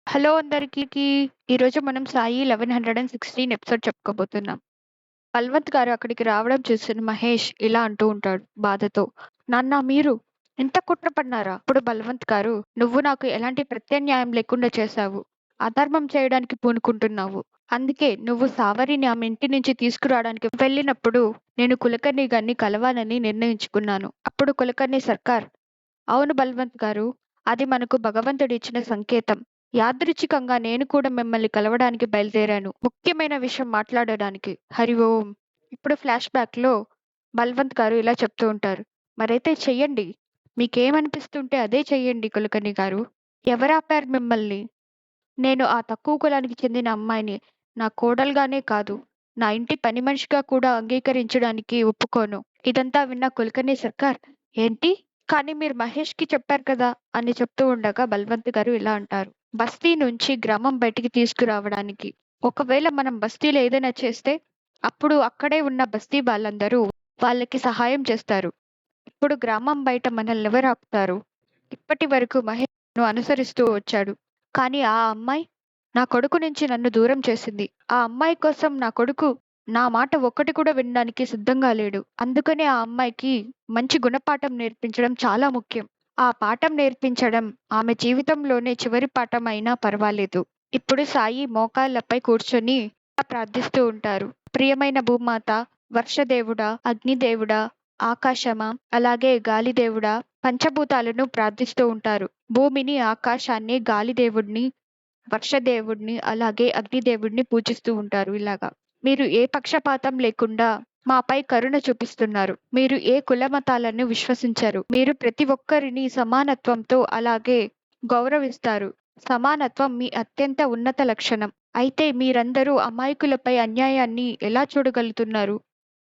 Hello అందరికీ. ఈరోజు మనం 'సాయి 1116' ఎపిసోడ్ చెప్పుకోబోతున్నాం. బల్వంత్ గారు అక్కడికి రావడం చూసిన మహేష్ ఇలా అంటూ ఉంటాడు బాధతో. నాన్న మీరు ఇంత కుట్ర పన్నారా? అప్పుడు బల్వంత్ గారు, నువ్వు నాకు ఎలాంటి ప్రత్యామ్నాయం లేకుండా చేశావు. అధర్మం చేయడానికి పూనుకుంటున్నావు. అందుకే నువ్వు సావరిని ఆమె ఇంటి నుంచి తీసుకురావడానికి వెళ్ళినప్పుడు నేను కులకర్ణి గారిని కలవాలని నిర్ణయించుకున్నాను. అప్పుడు కులకర్ణి సర్కార్, అవును బల్వంత్ గారు, అది మనకు భగవంతుడిచ్చిన సంకేతం. యాదృచ్ఛికంగా నేను కూడా మిమ్మల్ని కలవడానికి బయలుదేరాను. ముఖ్యమైన విషయం మాట్లాడడానికి. హరి ఓం. ఇప్పుడు ఫ్లాష్ బ్యాక్‌లో బల్వంత్ గారు ఇలా చెప్తూ ఉంటారు. మరైతే చెయ్యండి. మీకేమనిపిస్తుంటే అదే చెయ్యండి కులకర్ణి గారు. ఎవరాపారు మిమ్మల్ని? నేను ఆ తక్కువ కులానికి చెందిన అమ్మాయిని. నా కోడలుగానే కాదు, నా ఇంటి పని మనిషిగా కూడా అంగీకరించడానికి ఒప్పుకోను. ఇదంతా విన్న కులకర్ణి సర్కార్, ఏంటి? కానీ మీరు మహేష్‌కి చెప్పారు కదా! అని చెప్తూ ఉండగా బల్వంత్ గారు ఇలా అంటారు. బస్తీ నుంచి గ్రామం బయటికి తీసుకురావడానికి. ఒకవేళ మనం బస్తీలో ఏదైనా చేస్తే, అప్పుడు అక్కడే ఉన్న బస్తీ వాళ్ళందరూ వాళ్ళకి సహాయం చేస్తారు. ఇప్పుడు గ్రామం బయట మనల్నెవరు ఆపుతారు? ఇప్పటి వరకు మహేష్ నన్ను అనుసరిస్తూ వచ్చాడు. కానీ ఆ అమ్మాయి నా కొడుకు నుంచి నన్ను దూరం చేసింది. ఆ అమ్మాయి కోసం నా కొడుకు నా మాట ఒక్కటి కూడా వినడానికి సిద్ధంగా లేడు. అందుకనే ఆ అమ్మాయికి మంచి గుణపాఠం నేర్పించడం చాలా ముఖ్యం. ఆ పాఠం నేర్పించడం ఆమె జీవితంలోనే చివరి పాఠం అయినా పర్వాలేదు. ఇప్పుడు సాయి మోకాళ్ళపై కూర్చొని ప్రార్థిస్తూ ఉంటారు. ప్రియమైన భూమాత, వర్షదేవుడా, అగ్నిదేవుడా, ఆకాశమా, అలాగే గాలిదేవుడా, పంచభూతాలను ప్రార్థిస్తూ ఉంటారు. భూమిని, ఆకాశాన్ని, గాలిదేవుడిని, వర్షదేవుడిని, అలాగే అగ్నిదేవుడిని పూజిస్తూ ఉంటారు ఇలాగా. మీరు ఏ పక్షపాతం లేకుండా మాపై కరుణ చూపిస్తున్నారు. మీరు ఏ కులమతాలను విశ్వసించరు. మీరు ప్రతి ఒక్కరిని సమానత్వంతో అలాగే గౌరవిస్తారు. సమానత్వం మీ అత్యంత ఉన్నత లక్షణం. అయితే మీరందరూ అమాయకులపై అన్యాయాన్ని ఎలా చూడగలుగుతున్నారు?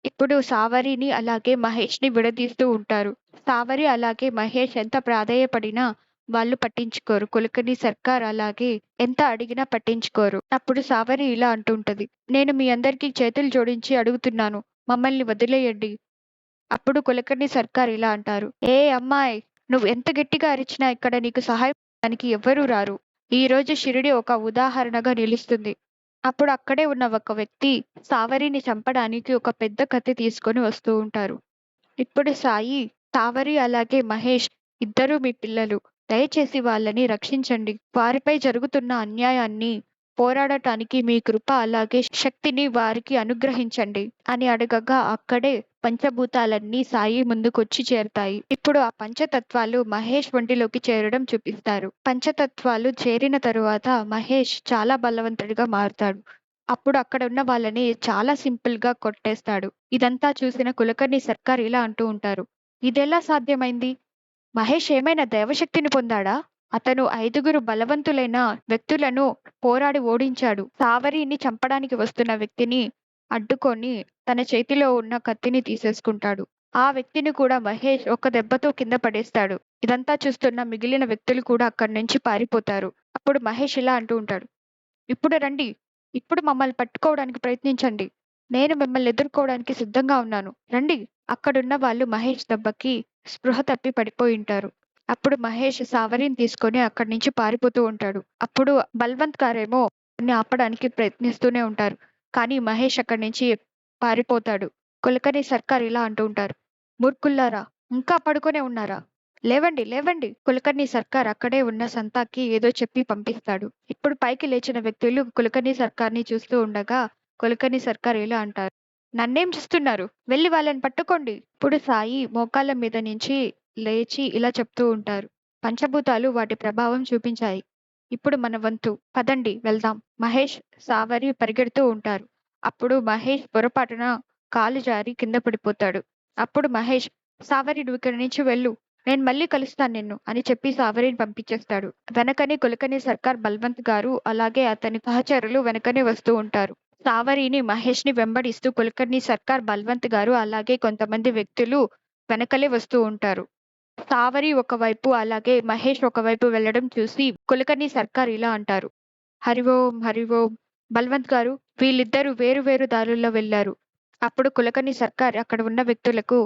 ఇప్పుడు సావరిని అలాగే మహేష్‌ని విడదీస్తూ ఉంటారు. సావరి అలాగే మహేష్ ఎంత ప్రాధేయపడినా వాళ్ళు పట్టించుకోరు. కులకర్ణి సర్కార్ అలాగే ఎంత అడిగినా పట్టించుకోరు. అప్పుడు సావరి ఇలా అంటుంటది. నేను మీ అందరికీ చేతులు జోడించి అడుగుతున్నాను. మమ్మల్ని వదిలేయండి. అప్పుడు కులకర్ణి సర్కార్ ఇలా అంటారు. ఏ అమ్మాయ్! నువ్వు ఎంత గట్టిగా అరిచినా ఇక్కడ నీకు సహాయం చేయడానికి ఎవ్వరూ రారు. ఈరోజు షిరిడి ఒక ఉదాహరణగా నిలుస్తుంది. అప్పుడు అక్కడే ఉన్న ఒక వ్యక్తి సావరిని చంపడానికి ఒక పెద్ద కత్తి తీసుకొని వస్తూ ఉంటారు. ఇప్పుడు సాయి, సావరి అలాగే మహేష్ ఇద్దరూ మీ పిల్లలు. దయచేసి వాళ్ళని రక్షించండి. వారిపై జరుగుతున్న అన్యాయాన్ని పోరాడటానికి మీ కృప అలాగే శక్తిని వారికి అనుగ్రహించండి అని అడగగా అక్కడే పంచభూతాలన్నీ సాయి ముందుకొచ్చి చేరతాయి. ఇప్పుడు ఆ పంచతత్వాలు మహేష్ ఒంటిలోకి చేరడం చూపిస్తారు. పంచతత్వాలు చేరిన తరువాత మహేష్ చాలా బలవంతుడిగా మారుతాడు. అప్పుడు అక్కడ ఉన్న వాళ్ళని చాలా సింపుల్‌గా కొట్టేస్తాడు. ఇదంతా చూసిన కులకర్ణి సర్కార్ ఇలా అంటూ ఉంటారు. ఇదెలా సాధ్యమైంది? మహేష్ ఏమైనా దైవశక్తిని పొందాడా? అతను 5గురు బలవంతులైన వ్యక్తులను పోరాడి ఓడించాడు. సావరిని చంపడానికి వస్తున్న వ్యక్తిని అడ్డుకొని తన చేతిలో ఉన్న కత్తిని తీసేసుకుంటాడు. ఆ వ్యక్తిని కూడా మహేష్ ఒక దెబ్బతో కింద పడేస్తాడు. ఇదంతా చూస్తున్న మిగిలిన వ్యక్తులు కూడా అక్కడి నుంచి పారిపోతారు. అప్పుడు మహేష్ ఇలా అంటూ ఉంటాడు. ఇప్పుడు రండి. ఇప్పుడు మమ్మల్ని పట్టుకోవడానికి ప్రయత్నించండి. నేను మిమ్మల్ని ఎదుర్కోవడానికి సిద్ధంగా ఉన్నాను. రండి. అక్కడున్న వాళ్ళు మహేష్ దెబ్బకి స్పృహ తప్పి పడిపోయుంటారు. అప్పుడు మహేష్ సావరిని తీసుకొని అక్కడి నుంచి పారిపోతూ ఉంటాడు. అప్పుడు బల్వంత్ గారేమో అతన్ని ఆపడానికి ప్రయత్నిస్తూనే ఉంటారు. కానీ మహేష్ అక్కడి నుంచి పారిపోతాడు. కులకర్ణి సర్కార్ ఇలా అంటూ ఉంటారు. మూర్ఖుల్లారా! ఇంకా పడుకొనే ఉన్నారా? లేవండి, లేవండి. కులకర్ణి సర్కార్ అక్కడే ఉన్న సంతాకి ఏదో చెప్పి పంపిస్తాడు. ఇప్పుడు పైకి లేచిన వ్యక్తులు కులకర్ణి సర్కార్‌ని చూస్తూ ఉండగా, కులకర్ణి సర్కార్ ఇలా అంటారు. నన్నేం చూస్తున్నారు? వెళ్లి వాళ్ళని పట్టుకోండి. ఇప్పుడు సాయి మోకాళ్ళ మీద నుంచి లేచి ఇలా చెప్తూ ఉంటారు. పంచభూతాలు వాటి ప్రభావం చూపించాయి. ఇప్పుడు మన వంతు. పదండి వెళ్దాం. మహేష్, సావరి పరిగెడుతూ ఉంటారు. అప్పుడు మహేష్ పొరపాటున కాలు జారి కింద పడిపోతాడు. అప్పుడు మహేష్, సావరి నువ్విక్కడి నుంచి వెళ్ళు. నేను మళ్ళీ కలుస్తాను నిన్ను అని చెప్పి సావరిని పంపించేస్తాడు. వెనకనే కులకర్ణి సర్కార్ బల్వంత్ గారు అలాగే అతని సహచరులు వెనకనే వస్తూ ఉంటారు. సావరిని, మహేష్‌ని వెంబడిస్తూ కులకర్ణి సర్కార్, బల్వంత్ గారు అలాగే కొంతమంది వ్యక్తులు వెనకలే వస్తూ ఉంటారు. సావరి ఒకవైపు అలాగే మహేష్ ఒకవైపు వెళ్ళడం చూసి కులకర్ణి సర్కార్ ఇలా అంటారు. హరి ఓం! హరి ఓం! బల్వంత్ గారు, వీళ్ళిద్దరూ వేరు వేరు దారుల్లో వెళ్లారు. అప్పుడు కులకర్ణి సర్కార్ అక్కడ ఉన్న వ్యక్తులకు,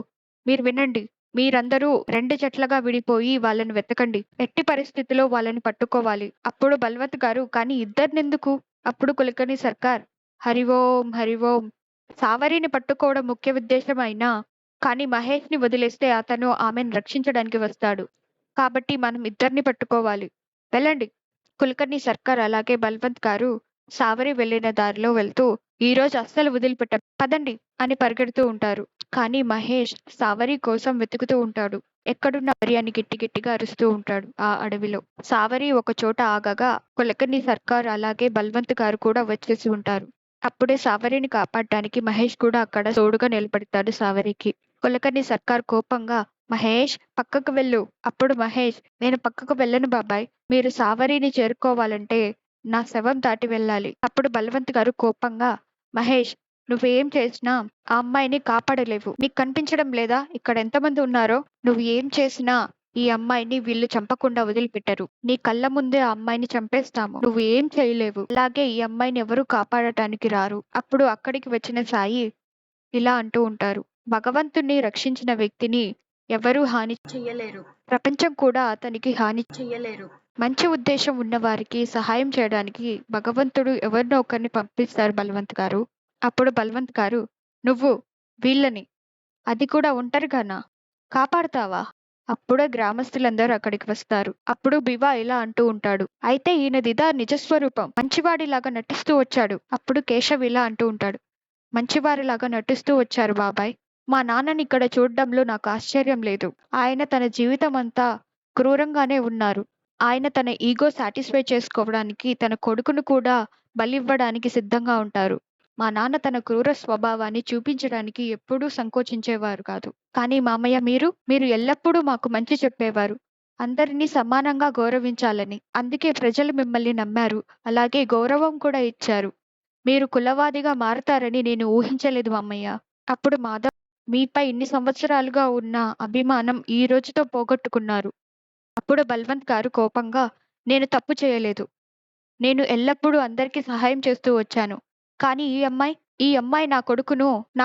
మీరు వినండి. మీరందరూ 2 జట్లుగా విడిపోయి వాళ్ళని వెతకండి. ఎట్టి పరిస్థితిలో వాళ్ళని పట్టుకోవాలి. అప్పుడు బల్వంత్ గారు కానీ ఇద్దరినెందుకు? అప్పుడు కులకర్ణి సర్కార్ హరి ఓం! హరి ఓం! సావరిని పట్టుకోవడం ముఖ్య ఉద్దేశ్యం అయినా కానీ మహేష్‌ని వదిలేస్తే అతను ఆమెను రక్షించడానికి వస్తాడు. కాబట్టి మనం ఇద్దరిని పట్టుకోవాలి. వెళ్ళండి. కులకర్ణి సర్కార్ అలాగే బల్వంత్ గారు సావరి వెళ్ళిన దారిలో వెళ్తూ ఈరోజు అస్సలు వదిలిపెట్టం పదండి అని పరిగెడుతూ ఉంటారు. కానీ మహేష్ సావరి కోసం వెతుకుతూ ఉంటాడు. ఎక్కడున్న సావరి అని గట్టి గట్టిగా అరుస్తూ ఉంటాడు ఆ అడవిలో. సావరి ఒక చోట ఆగగా కులకర్ణి సర్కార్ అలాగే బల్వంత్ గారు కూడా వచ్చేసి ఉంటారు. అప్పుడే సావరిని కాపాడడానికి మహేష్ కూడా అక్కడ తోడుగా నిలబడతాడు సావరికి. కులకర్ణి సర్కార్ కోపంగా మహేష్ పక్కకు వెళ్ళు. అప్పుడు మహేష్ నేను పక్కకు వెళ్ళను బాబాయ్. మీరు సావరిని చేరుకోవాలంటే నా శవం దాటి వెళ్ళాలి. అప్పుడు బలవంత్ గారు కోపంగా మహేష్ నువ్వేం చేసినా ఆ అమ్మాయిని కాపాడలేవు. నీకు కనిపించడం లేదా ఇక్కడ ఎంతమంది ఉన్నారో? నువ్వు ఏం చేసినా ఈ అమ్మాయిని వీళ్ళు చంపకుండా వదిలిపెట్టరు. నీ కళ్ళ ముందే ఆ అమ్మాయిని చంపేస్తాము. నువ్వు ఏం చేయలేవు. అలాగే ఈ అమ్మాయిని ఎవరూ కాపాడటానికి రారు. అప్పుడు అక్కడికి వచ్చిన సాయి ఇలా అంటూ ఉంటారు. భగవంతుణ్ణి రక్షించిన వ్యక్తిని ఎవరూ హాని చెయ్యలేరు. ప్రపంచం కూడా అతనికి హాని చెయ్యలేరు. మంచి ఉద్దేశం ఉన్నవారికి సహాయం చేయడానికి భగవంతుడు ఎవరినో ఒకరిని పంపిస్తారు బలవంత్ గారు. అప్పుడు బలవంత్ గారు నువ్వు వీళ్ళని అది కూడా ఒంటరిగానా కాపాడతావా? అప్పుడే గ్రామస్తులందరూ అక్కడికి వస్తారు. అప్పుడు బివా ఇలా అంటూ ఉంటాడు. అయితే ఈయనదిదా నిజస్వరూపం. మంచివాడిలాగా నటిస్తూ వచ్చాడు. అప్పుడు కేశవ్ ఇలా అంటూ ఉంటాడు. మంచివారిలాగా నటిస్తూ వచ్చారు బాబాయ్. మా నాన్నని ఇక్కడ చూడ్డంలో నాకు ఆశ్చర్యం లేదు. ఆయన తన జీవితమంతా క్రూరంగానే ఉన్నారు. ఆయన తన ఈగో సాటిస్ఫై చేసుకోవడానికి తన కొడుకును కూడా బలివ్వడానికి సిద్ధంగా ఉంటారు. మా నాన్న తన క్రూర స్వభావాన్ని చూపించడానికి ఎప్పుడూ సంకోచించేవారు కాదు. కానీ మామయ్య మీరు ఎల్లప్పుడూ మాకు మంచి చెప్పేవారు. అందరినీ సమానంగా గౌరవించాలని. అందుకే ప్రజలు మిమ్మల్ని నమ్మారు. అలాగే గౌరవం కూడా ఇచ్చారు. మీరు కులవాదిగా మారతారని నేను ఊహించలేదు మామయ్య. అప్పుడు మాధవ్ మీపై ఇన్ని సంవత్సరాలుగా ఉన్న అభిమానం ఈ రోజుతో పోగొట్టుకున్నారు. అప్పుడు బల్వంత్ గారు కోపంగా నేను తప్పు చేయలేదు. నేను ఎల్లప్పుడూ అందరికీ సహాయం చేస్తూ వచ్చాను. కానీ ఈ అమ్మాయి నా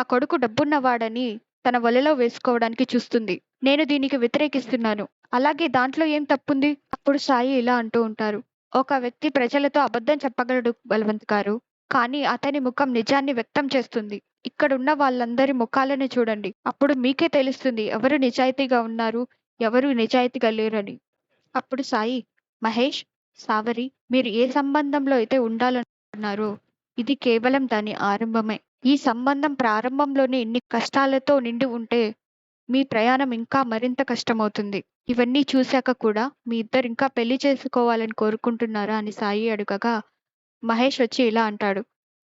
కొడుకు డబ్బున్నవాడని తన వలలో వేసుకోవడానికి చూస్తుంది. నేను దీనికి వ్యతిరేకిస్తున్నాను. అలాగే దాంట్లో ఏం తప్పుంది? అప్పుడు సాయి ఇలా అంటూ ఉంటారు. ఒక వ్యక్తి ప్రజలతో అబద్ధం చెప్పగలడు బలవంత్ గారు. కానీ అతని ముఖం నిజాన్ని వ్యక్తం చేస్తుంది. ఇక్కడున్న వాళ్ళందరి ముఖాలను చూడండి. అప్పుడు మీకే తెలుస్తుంది ఎవరు నిజాయితీగా ఉన్నారు, ఎవరు నిజాయితీగా లేరని. అప్పుడు సాయి మహేష్, సావరి మీరు ఏ సంబంధంలో అయితే ఉండాలనుకుంటున్నారో ఇది కేవలం దాని ఆరంభమే. ఈ సంబంధం ప్రారంభంలోనే ఇన్ని కష్టాలతో నిండి ఉంటే మీ ప్రయాణం ఇంకా మరింత కష్టమవుతుంది. ఇవన్నీ చూశాక కూడా మీ ఇద్దరు ఇంకా పెళ్లి చేసుకోవాలని కోరుకుంటున్నారా అని సాయి అడగగా మహేష్ వచ్చి ఇలా అంటాడు.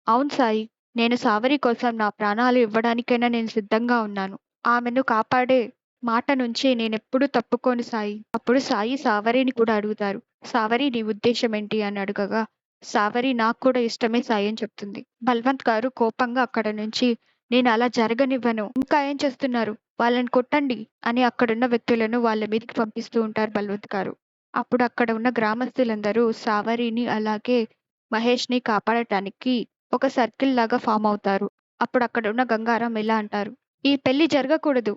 అవును సాయి, నేను సావరి కోసం నా ప్రాణాలు ఇవ్వడానికైనా నేను సిద్ధంగా ఉన్నాను. ఆమెను కాపాడే మాట నుంచి నేనెప్పుడూ తప్పుకోను సాయి. అప్పుడు సాయి సావరిని కూడా అడుగుతారు. సావరి నీ ఉద్దేశం ఏంటి అని అడగగా సావరి నాకు కూడా ఇష్టమే సాయి అని చెప్తుంది. బల్వంత్ గారు కోపంగా అక్కడ నుంచి నేను అలా జరగనివ్వను. ఇంకా ఏం చేస్తున్నారు? వాళ్ళని కొట్టండి అని అక్కడున్న వ్యక్తులను వాళ్ళ మీదకి పంపిస్తూ ఉంటారు బల్వంత్ గారు. అప్పుడు అక్కడ ఉన్న గ్రామస్తులందరూ సావరిని అలాగే మహేష్‌ని కాపాడటానికి ఒక సర్కిల్ లాగా ఫామ్ అవుతారు. అప్పుడు అక్కడ ఉన్న గంగారాం ఇలా అంటారు. ఈ పెళ్లి జరగకూడదు.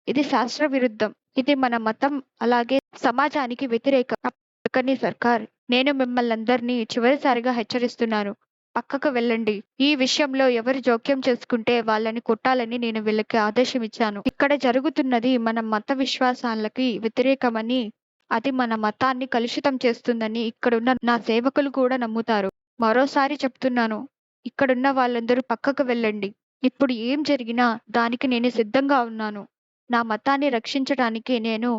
ఇది శాస్త్ర విరుద్ధం. ఇది మన మతం అలాగే సమాజానికి వ్యతిరేకం. కులకర్ణి సర్కార్ నేను మిమ్మల్నందరినీ చివరిసారిగా హెచ్చరిస్తున్నాను. పక్కకు వెళ్ళండి. ఈ విషయంలో ఎవరు జోక్యం చేసుకుంటే వాళ్ళని కొట్టాలని నేను వీళ్ళకి ఆదేశం ఇచ్చాను. ఇక్కడ జరుగుతున్నది మన మత విశ్వాసాలకి వ్యతిరేకమని అది మన మతాన్ని కలుషితం చేస్తుందని ఇక్కడున్న నా సేవకులు కూడా నమ్ముతారు. మరోసారి చెప్తున్నాను. ఇక్కడున్న వాళ్ళందరూ పక్కకు వెళ్ళండి. ఇప్పుడు ఏం జరిగినా దానికి నేను సిద్ధంగా ఉన్నాను. నా మతాన్ని రక్షించటానికి నేను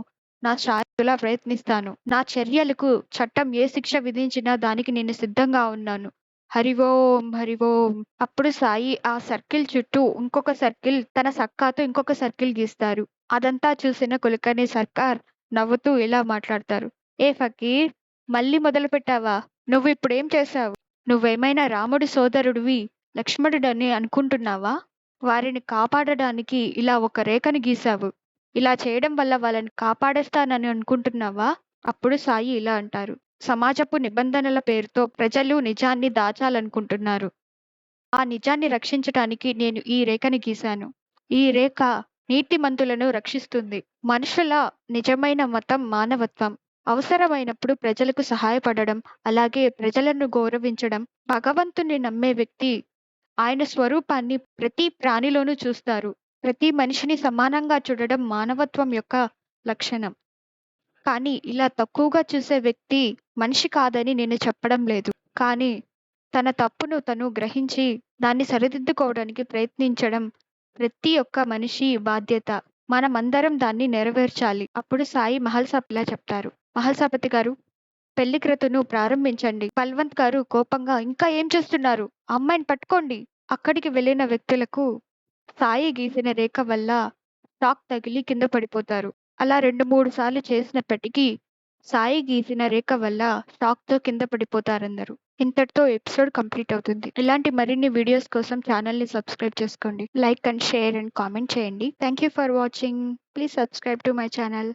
నా శాయశక్తులా ప్రయత్నిస్తాను. నా చర్యలకు చట్టం ఏ శిక్ష విధించినా దానికి నేను సిద్ధంగా ఉన్నాను. హరి ఓం! హరి ఓం! అప్పుడు సాయి ఆ సర్కిల్ చుట్టూ ఇంకొక సర్కిల్ తన సక్కాతో ఇంకొక సర్కిల్ గీస్తారు. అదంతా చూసిన కులకర్ణి సర్కార్ నవ్వుతూ ఇలా మాట్లాడతారు. ఏ ఫకీర్ మళ్ళీ మొదలుపెట్టావా? నువ్విప్పుడేం చేశావు? నువ్వేమైనా రాముడి సోదరుడివి, లక్ష్మణుడని అనుకుంటున్నావా? వారిని కాపాడడానికి ఇలా ఒక రేఖని గీశావు. ఇలా చేయడం వల్ల వాళ్ళని కాపాడేస్తానని అనుకుంటున్నావా? అప్పుడు సాయి ఇలా అంటారు. సమాజపు నిబంధనల పేరుతో ప్రజలు నిజాన్ని దాచాలనుకుంటున్నారు. ఆ నిజాన్ని రక్షించటానికి నేను ఈ రేఖని గీశాను. ఈ రేఖ నీతిమంతులను రక్షిస్తుంది. మనుషుల నిజమైన మతం మానవత్వం. అవసరమైనప్పుడు ప్రజలకు సహాయపడడం, అలాగే ప్రజలను గౌరవించడం. భగవంతుని నమ్మే వ్యక్తి ఆయన స్వరూపాన్ని ప్రతి ప్రాణిలోనూ చూస్తారు. ప్రతి మనిషిని సమానంగా చూడడం మానవత్వం యొక్క లక్షణం. కానీ ఇలా తక్కువగా చూసే వ్యక్తి మనిషి కాదని నేను చెప్పడం లేదు. కానీ తన తప్పును తను గ్రహించి దాన్ని సరిదిద్దుకోవడానికి ప్రయత్నించడం ప్రతి ఒక్క మనిషి బాధ్యత. మనమందరం దాన్ని నెరవేర్చాలి. అప్పుడు సాయి మహల్సాబ్ ఇలా చెప్తారు. మహల్సాపతి గారు, పెళ్లి క్రతువును ప్రారంభించండి. బల్వంత్ గారు కోపంగా, ఇంకా ఏం చేస్తున్నారు? ఆ అమ్మాయిని పట్టుకోండి. అక్కడికి వెళ్ళిన వ్యక్తులకు సాయి గీసిన రేఖ వల్ల షాక్ తగిలి కింద పడిపోతారు. అలా 2, 3 సార్లు చేసినప్పటికీ సాయి గీసిన రేఖ వల్ల షాక్‌తో కింద పడిపోతారందరూ. ఇంతటితో ఎపిసోడ్ కంప్లీట్ అవుతుంది. ఇలాంటి మరిన్ని వీడియోస్ కోసం ఛానల్‌ని సబ్స్క్రైబ్ చేసుకోండి. Like and share and comment చేయండి. Thank you for watching. Please subscribe to my channel.